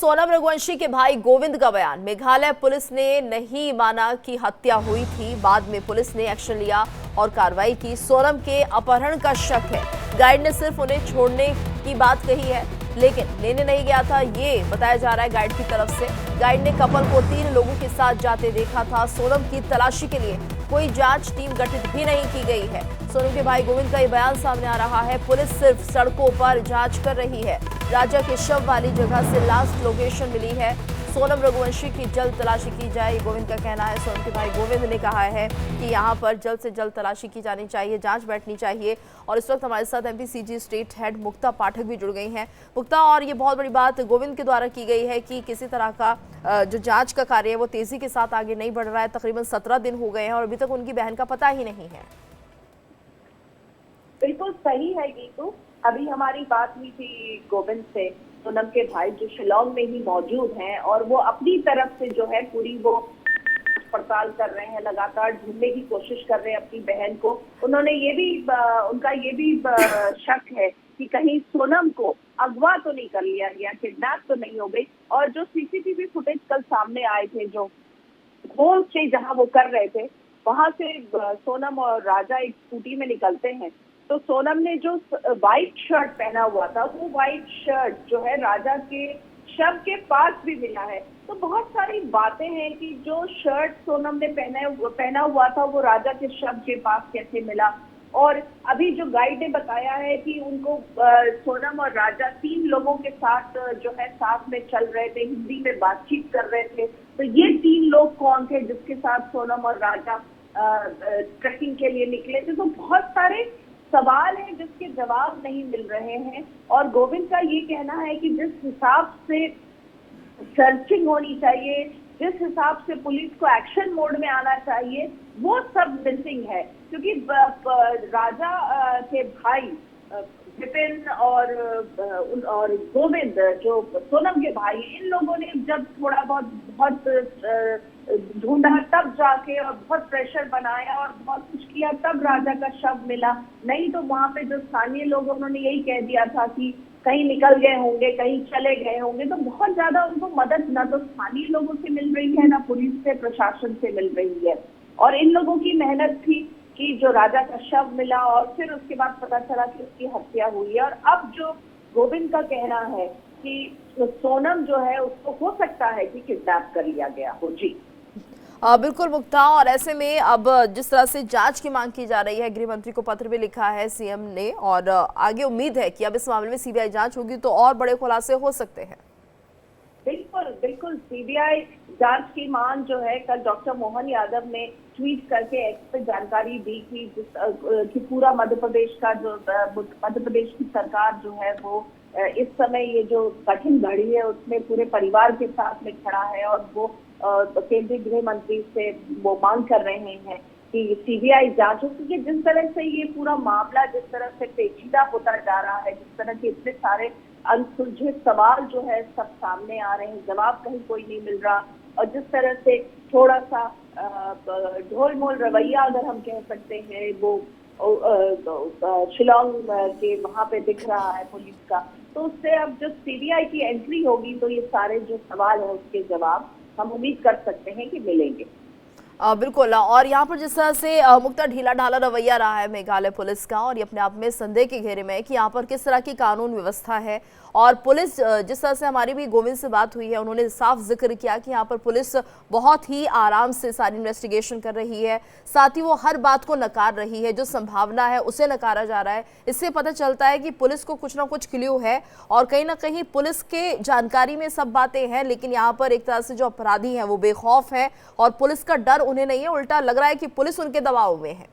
सोनम रघुवंशी के भाई गोविंद का बयान। मेघालय पुलिस ने नहीं माना कि हत्या हुई थी, बाद में पुलिस ने एक्शन लिया और कार्रवाई की। सोनम के अपहरण का शक है। गाइड ने सिर्फ उन्हें छोड़ने की बात कही है, लेकिन लेने नहीं गया था, ये बताया जा रहा है गाइड की तरफ से। गाइड ने कपल को 3 लोगों के साथ जाते देखा था। सोनम की तलाशी के लिए कोई जांच टीम गठित भी नहीं की गई है। सोनम के भाई गोविंद का ये बयान सामने आ रहा है। पुलिस सिर्फ सड़कों पर जांच कर रही है। राजा के शव वाली जगह से लास्ट लोकेशन मिली है। सोनम रघुवंशी की जल्द तलाशी की जाए, ये गोविंद का कहना है। सोनम के भाई गोविंद ने कहा है कि यहाँ पर जल्द से जल्द तलाशी की जानी चाहिए, जांच बैठनी चाहिए। और इस वक्त हमारे साथ एमपीसीजी स्टेट हेड मुक्ता पाठक भी जुड़ गई हैं। मुक्ता, और ये बहुत बड़ी बात गोविंद के द्वारा की गई है कि किसी तरह का जो जांच का कार्य है वो तेजी के साथ आगे नहीं बढ़ रहा है। तकरीबन 17 दिन हो गए हैं और अभी तक उनकी बहन का पता ही नहीं है। बिल्कुल सही है गीतू। अभी हमारी बात हुई थी गोविंद से, सोनम के भाई जो शिलोंग में ही मौजूद हैं, और वो अपनी तरफ से जो है पूरी वो पड़ताल कर रहे हैं, लगातार ढूंढने की कोशिश कर रहे हैं अपनी बहन को। उन्होंने उनका ये भी शक है कि कहीं सोनम को अगवा तो नहीं कर लिया गया, किडनैप तो नहीं हो गई। और जो सीसीटीवी फुटेज कल सामने आए थे, जो गोल से जहां वो कर रहे थे, वहां से सोनम और राजा एक स्कूटी में निकलते हैं। तो सोनम ने जो व्हाइट शर्ट पहना हुआ था, वो व्हाइट शर्ट जो है राजा के शव के पास भी मिला है। तो बहुत सारी बातें हैं कि जो शर्ट सोनम ने पहना हुआ था वो राजा के शव के पास कैसे मिला। और अभी जो गाइड ने बताया है कि उनको सोनम और राजा 3 लोगों के साथ जो है साथ में चल रहे थे, हिंदी में बातचीत कर रहे थे। तो ये 3 लोग कौन थे जिसके साथ सोनम और राजा ट्रैकिंग के लिए निकले थे? तो बहुत सारे सवाल हैं जिसके जवाब नहीं मिल रहे हैं। और गोविंद का ये कहना है कि जिस हिसाब से सर्चिंग होनी चाहिए, जिस हिसाब से पुलिस को एक्शन मोड में आना चाहिए, वो सब मिसिंग है। क्योंकि राजा के भाई विपिन और गोविंद जो सोनम के भाई, इन लोगों ने जब थोड़ा बहुत ढूंढा, तब जाके और बहुत प्रेशर बनाया और बहुत कुछ किया, तब राजा का शव मिला। नहीं तो वहां पे जो स्थानीय लोग, उन्होंने यही कह दिया था कि कहीं निकल गए होंगे, कहीं चले गए होंगे। तो बहुत ज्यादा उनको मदद ना तो स्थानीय लोगों से मिल रही है, ना पुलिस से, प्रशासन से मिल रही है। और इन लोगों की मेहनत थी कि जो राजा का शव मिला और फिर उसके बाद पता चला कि उसकी हत्या हुई है। और अब जो गोविंद का कहना है कि सोनम जो है उसको हो सकता है कि किडनैप कर लिया गया हो। जी बिल्कुल मुक्ता, और ऐसे में अब जिस तरह से जांच की मांग की जा रही है, गृह मंत्री को पत्र भी लिखा है सीएम ने, और आगे उम्मीद है कि अब इस मामले में सीबीआई जांच होगी तो और बड़े खुलासे हो सकते हैं। बिल्कुल बिल्कुल, सीबीआई जांच की मांग जो है, कल डॉक्टर मोहन यादव ने ट्वीट करके एक्स पे जानकारी दी थी कि पूरा मध्य प्रदेश की सरकार जो है वो इस समय ये जो कठिन घड़ी है उसमें पूरे परिवार के साथ में खड़ा है। और वो केंद्रीय गृह मंत्री से वो मांग कर रहे हैं कि सीबीआई जांच हो। क्योंकि जिस तरह से ये पूरा मामला जिस तरह से पेचीदा होता जा रहा है, जिस तरह के इतने सारे अनसुलझे सवाल जो है सब सामने आ रहे हैं, जवाब कहीं कोई नहीं मिल रहा। और जिस तरह से थोड़ा सा ढोल मोल रवैया अगर हम कह सकते हैं, वो शिलोंग के वहां पे दिख रहा है पुलिस का, तो उससे अब जब सीबीआई की एंट्री होगी तो ये सारे जो सवाल है उसके जवाब हम उम्मीद कर सकते हैं कि मिलेंगे। बिल्कुल, और यहाँ पर जिस तरह से मुक्ता ढीला ढाला रवैया रहा है मेघालय पुलिस का, और ये अपने आप में संदेह के घेरे में है कि यहाँ पर किस तरह की कानून व्यवस्था है। और पुलिस, जिस तरह से हमारी भी गोविंद से बात हुई है, उन्होंने साफ जिक्र किया कि यहाँ पर पुलिस बहुत ही आराम से सारी इन्वेस्टिगेशन कर रही है, साथ ही वो हर बात को नकार रही है, जो संभावना है उसे नकारा जा रहा है। इससे पता चलता है कि पुलिस को कुछ ना कुछ क्ल्यू है और कहीं ना कहीं पुलिस के जानकारी में सब बातें हैं, लेकिन यहाँ पर एक तरह से जो अपराधी हैं वो बेखौफ है और पुलिस का डर उन्हें नहीं है, उल्टा लग रहा है कि पुलिस उनके दबाव में है।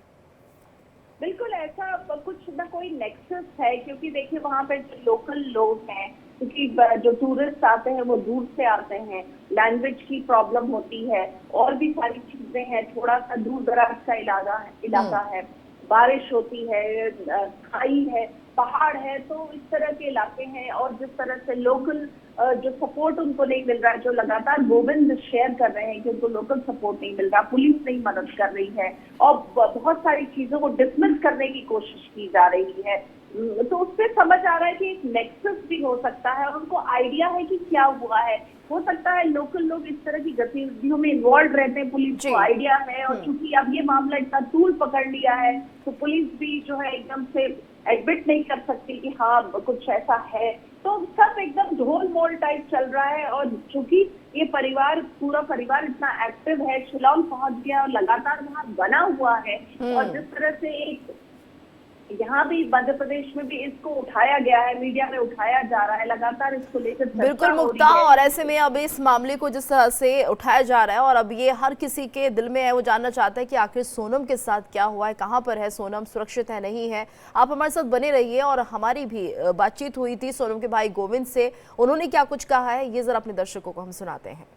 बिल्कुल, ऐसा कुछ ना कोई नेक्सस है। क्योंकि देखिए वहां पे जो लोकल लोग हैं, क्योंकि जो टूरिस्ट आते हैं वो दूर से आते हैं, लैंग्वेज की प्रॉब्लम होती है, और भी सारी चीजें हैं। थोड़ा सा दूर दराज का इलाका है, बारिश होती है, खाई है, पहाड़ है, तो इस तरह के इलाके हैं। और जिस तरह से लोकल जो सपोर्ट उनको नहीं मिल रहा है, जो लगातार गोविंद शेयर कर रहे हैं कि उनको लोकल सपोर्ट नहीं मिल रहा, पुलिस नहीं मदद कर रही है, और बहुत सारी चीजों को डिसमिस करने की कोशिश की जा रही है। तो उससे समझ आ रहा है कि एक नेक्सस भी हो सकता है और उनको आइडिया है कि क्या हुआ है। हो सकता है लोकल लोग इस तरह की गतिविधियों में इन्वॉल्व रहते हैं, पुलिस को आइडिया है, और चूंकि अब ये मामला इतना तूल पकड़ लिया है तो पुलिस भी जो है एकदम से एडमिट नहीं कर सकती कि हाँ कुछ ऐसा है। तो सब एकदम ढोल मोल टाइप चल रहा है। और चूंकि ये परिवार, पूरा परिवार इतना एक्टिव है, शिलांग पहुंच गया और लगातार वहां बना हुआ है, और जिस तरह से एक यहाँ भी मध्य प्रदेश में भी इसको उठाया गया है, मीडिया में उठाया जा रहा है, लगातार इसको लेकर बिल्कुल मुक्ता, और ऐसे में अब इस मामले को जिस तरह से उठाया जा रहा है और अब ये हर किसी के दिल में है, वो जानना चाहता है कि आखिर सोनम के साथ क्या हुआ है, कहाँ पर है सोनम, सुरक्षित है नहीं है। आप हमारे साथ बने रहिए। और हमारी भी बातचीत हुई थी सोनम के भाई गोविंद से, उन्होंने क्या कुछ कहा है ये जरा अपने दर्शकों को हम सुनाते हैं।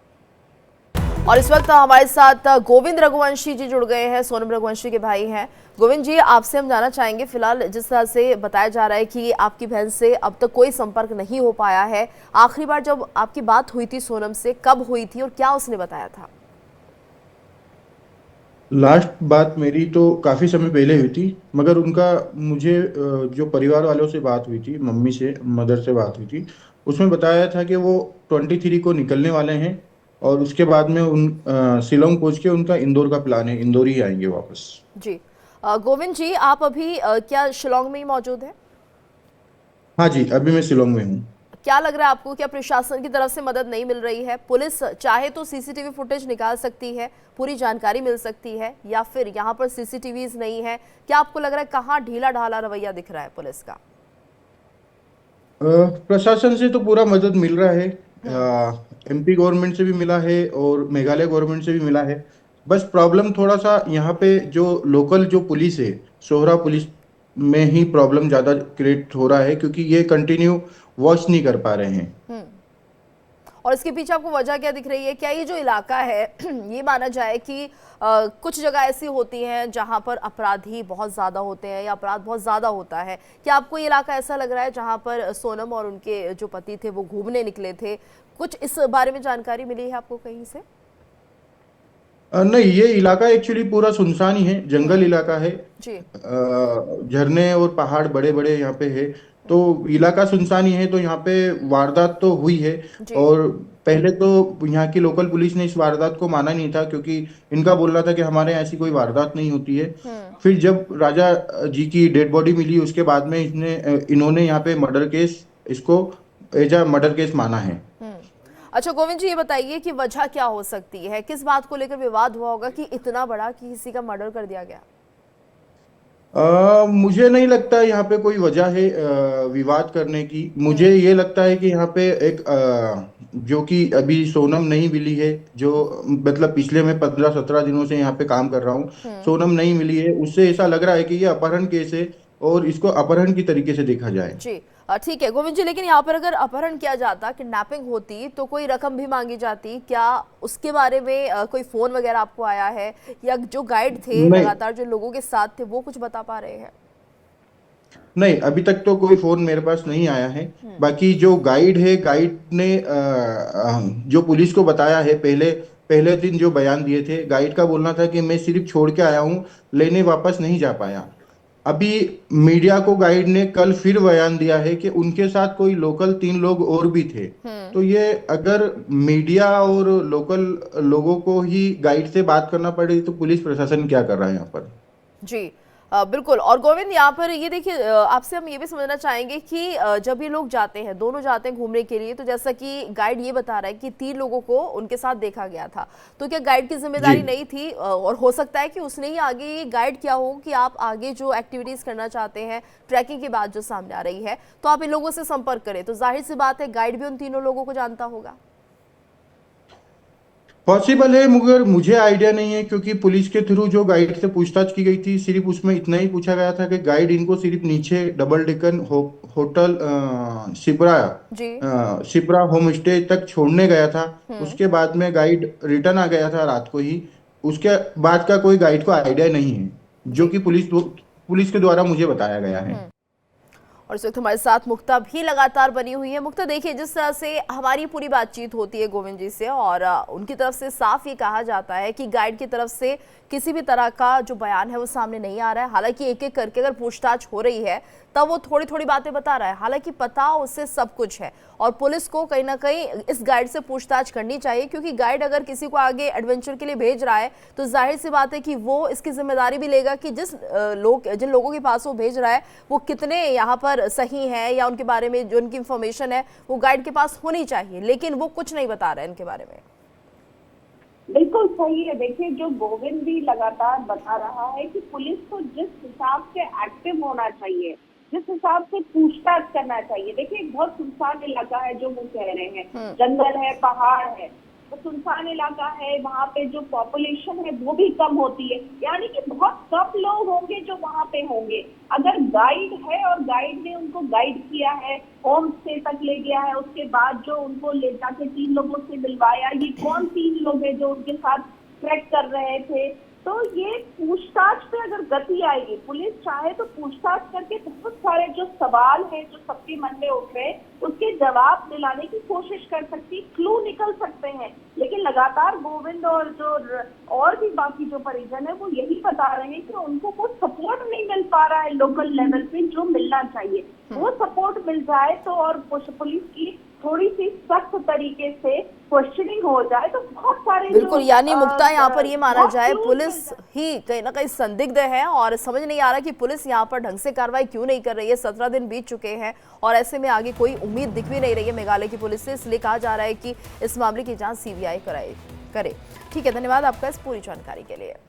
और इस वक्त हमारे साथ गोविंद रघुवंशी जी जुड़ गए हैं, सोनम रघुवंशी के भाई हैं। गोविंद जी, आपसे हम जानना चाहेंगे, फिलहाल जिस तरह से बताया जा रहा है कि आपकी बहन से अब तक कोई संपर्क नहीं हो पाया है, आखिरी बार जब आपकी बात हुई थी सोनम से कब हुई थी और क्या उसने बताया था? लास्ट बात मेरी तो काफ़ी समय पहले हुई थी, मगर उनका मुझे जो परिवार वालों से बात हुई थी, मम्मी से, मदर से बात हुई थी, उसमें बताया था कि वो 23 को निकलने वाले हैं और उसके बाद में शिलोंग पहुंच के उनका इंदौर का प्लान है, इंदौर ही आएंगे वापस। जी गोविंद जी, आप अभी क्या शिलोंग में ही मौजूद हैं? हाँ जी, अभी मैं शिलोंग में हूँ। क्या लग रहा है आपको, क्या प्रशासन की तरफ से मदद नहीं मिल रही है? पुलिस चाहे तो सीसीटीवी फुटेज निकाल सकती है, पूरी जानकारी मिल सकती है, या फिर यहाँ पर सीसीटीवीज नहीं है? क्या आपको लग रहा है कहाँ ढीला ढाला रवैया दिख रहा है पुलिस का? प्रशासन से तो पूरा मदद मिल रहा है, एमपी गवर्नमेंट से भी मिला है और मेघालय गवर्नमेंट से भी मिला है। बस प्रॉब्लम थोड़ा सा यहाँ पे जो लोकल जो पुलिस है, सोहरा पुलिस में ही प्रॉब्लम ज़्यादा क्रिएट हो रहा है, क्योंकि ये कंटिन्यू वॉच नहीं कर पा रहे हैं। और इसके पीछे आपको वजह क्या दिख रही है? क्या ये जो इलाका है ये माना जाए कि कुछ जगह ऐसी होती हैं जहां पर अपराधी बहुत ज़्यादा होते हैं या अपराध बहुत ज़्यादा होता है, क्या आपको ये इलाका ऐसा लग रहा है जहां पर सोनम और उनके जो पति थे वो घूमने निकले थे? कुछ इस बारे में जानकारी मिली है आपको कहीं से? नहीं, ये इलाका एक्चुअली पूरा सुनसान ही है, जंगल इलाका है। जी। झरने और पहाड़ बड़े बड़े यहाँ पे है, तो इलाका सुनसान ही है। तो यहाँ पे वारदात तो हुई है, और पहले तो यहाँ की लोकल पुलिस ने इस वारदात को माना नहीं था, क्योंकि इनका बोलना था कि हमारे यहाँ ऐसी कोई वारदात नहीं होती है। फिर जब राजा जी की डेड बॉडी मिली, उसके बाद में इन्होंने यहाँ पे मर्डर केस, इसको एज अ मर्डर केस माना है। अच्छा गोविंद जी, ये बताइए कि वजह क्या हो सकती है, किस बात को लेकर विवाद हुआ होगा कि इतना बड़ा कि किसी का मर्डर कर दिया गया? मुझे नहीं लगता यहाँ पे कोई वजह है विवाद करने की। मुझे ये लगता है कि यहाँ पे एक जो कि अभी सोनम नहीं मिली है, जो मतलब पिछले मैं 15-17 दिनों से यहाँ पे काम कर रहा हूँ, सोनम नहीं मिली है, उससे ऐसा लग रहा है कि ये अपहरण केस है और इसको अपहरण की तरीके से देखा जाए। जी ठीक है गोविंद जी, लेकिन यहाँ पर अगर अपहरण किया जाता, किडनैपिंग होती, तो कोई रकम भी मांगी जाती क्या? उसके बारे में कोई फोन वगैरह आपको आया है, या जो गाइड थे लगातार जो लोगों के साथ थे वो कुछ बता पा रहे हैं? नहीं, अभी तक तो कोई फोन मेरे पास नहीं आया है। बाकी जो गाइड है, गाइड ने जो पुलिस को बताया है, पहले पहले दिन जो बयान दिए थे, गाइड का बोलना था कि मैं सिर्फ छोड़ के आया हूँ, लेने वापस नहीं जा पाया। अभी मीडिया को गाइड ने कल फिर बयान दिया है कि उनके साथ कोई लोकल 3 लोग और भी थे। तो ये अगर मीडिया और लोकल लोगों को ही गाइड से बात करना पड़े, तो पुलिस प्रशासन क्या कर रहा है यहाँ पर? जी बिल्कुल। और गोविंद, यहाँ पर ये देखिए, आपसे हम ये भी समझना चाहेंगे कि जब ये लोग जाते हैं, दोनों जाते हैं घूमने के लिए, तो जैसा कि गाइड ये बता रहा है कि 3 लोगों को उनके साथ देखा गया था, तो क्या गाइड की जिम्मेदारी नहीं थी? और हो सकता है कि उसने ही आगे ये गाइड किया हो कि आप आगे जो एक्टिविटीज करना चाहते हैं, ट्रैकिंग की बात जो सामने आ रही है, तो आप इन लोगों से संपर्क करें, तो जाहिर सी बात है गाइड भी उन तीनों लोगों को जानता होगा। पॉसिबल है, मगर मुझे आइडिया नहीं है, क्योंकि पुलिस के थ्रू जो गाइड से पूछताछ की गई थी, सिर्फ उसमें इतना ही पूछा गया था कि गाइड इनको सिर्फ नीचे double Deccan hotel Shipra home stay तक छोड़ने गया था। उसके बाद में गाइड रिटर्न आ गया था रात को ही। उसके बाद का कोई गाइड को आइडिया नहीं है, जो कि पुलिस के द्वारा मुझे बताया गया है। और इस वक्त हमारे साथ मुक्ता भी लगातार बनी हुई है। मुक्ता, देखिए जिस तरह से हमारी पूरी बातचीत होती है गोविंद जी से, और उनकी तरफ से साफ ये कहा जाता है कि गाइड की तरफ से किसी भी तरह का जो बयान है वो सामने नहीं आ रहा है। हालांकि एक एक करके अगर पूछताछ हो रही है, तब वो थोड़ी थोड़ी बातें बता रहा है, हालांकि पता उससे सब कुछ है। और पुलिस को कहीं ना कहीं इस गाइड से पूछताछ करनी चाहिए, क्योंकि गाइड अगर किसी को आगे एडवेंचर के लिए भेज रहा है तो जाहिर सी बात है कि वो इसकी जिम्मेदारी भी लेगा कि जिन लोगों के पास वो भेज रहा है वो कितने यहाँ पर सही है, या उनके बारे में जो उनकी इंफॉर्मेशन है वो गाइड के पास होनी चाहिए। लेकिन वो कुछ नहीं बता रहा है इनके बारे में। बिल्कुल सही है। देखिए, जो गोविंद भी लगातार बता रहा है कि पुलिस को जिस हिसाब से एक्टिव होना चाहिए, जिस हिसाब से पूछताछ करना चाहिए। देखिए, एक बहुत सुनसान इलाका है जो वो कह रहे हैं, जंगल है, पहाड़ है, तो सुनसान इलाका है, वहाँ पे जो पॉपुलेशन है वो भी कम होती है, यानी कि बहुत कम लोग होंगे जो वहाँ पे होंगे। अगर गाइड है और गाइड ने उनको गाइड किया है, होम स्टे तक ले गया है, उसके बाद जो उनको ले जाके 3 लोगों से मिलवाया, ये कौन 3 लोग हैं जो उनके साथ ट्रैक कर रहे थे, तो ये पूछताछ पे अगर गति आएगी, पुलिस चाहे तो पूछताछ करके बहुत सारे जो सवाल हैं जो सबके मन में उठ रहे हैं उसके जवाब दिलाने की कोशिश कर सकती, क्लू निकल सकते हैं। लेकिन लगातार गोविंद और और भी बाकी जो परिजन है वो यही बता रहे हैं कि उनको कोई सपोर्ट नहीं मिल पा रहा है लोकल लेवल पे जो मिलना चाहिए। वो सपोर्ट मिल जाए तो और पुलिस की थोड़ी सी सख्त तरीके से क्वेश्चनिंग हो जाए तो बहुत सारे बिल्कुल, यानी मुक्ता यहाँ पर ये माना जाए पुलिस ही कहीं ना कहीं संदिग्ध है और समझ नहीं आ रहा कि पुलिस यहाँ पर ढंग से कार्रवाई क्यों नहीं कर रही है। 17 दिन बीत चुके हैं और ऐसे में आगे कोई उम्मीद दिख भी नहीं रही है मेघालय की पुलिस से, इसलिए कहा जा रहा है कि इस मामले की जांच CBI करे। ठीक है, धन्यवाद आपका इस पूरी जानकारी के लिए।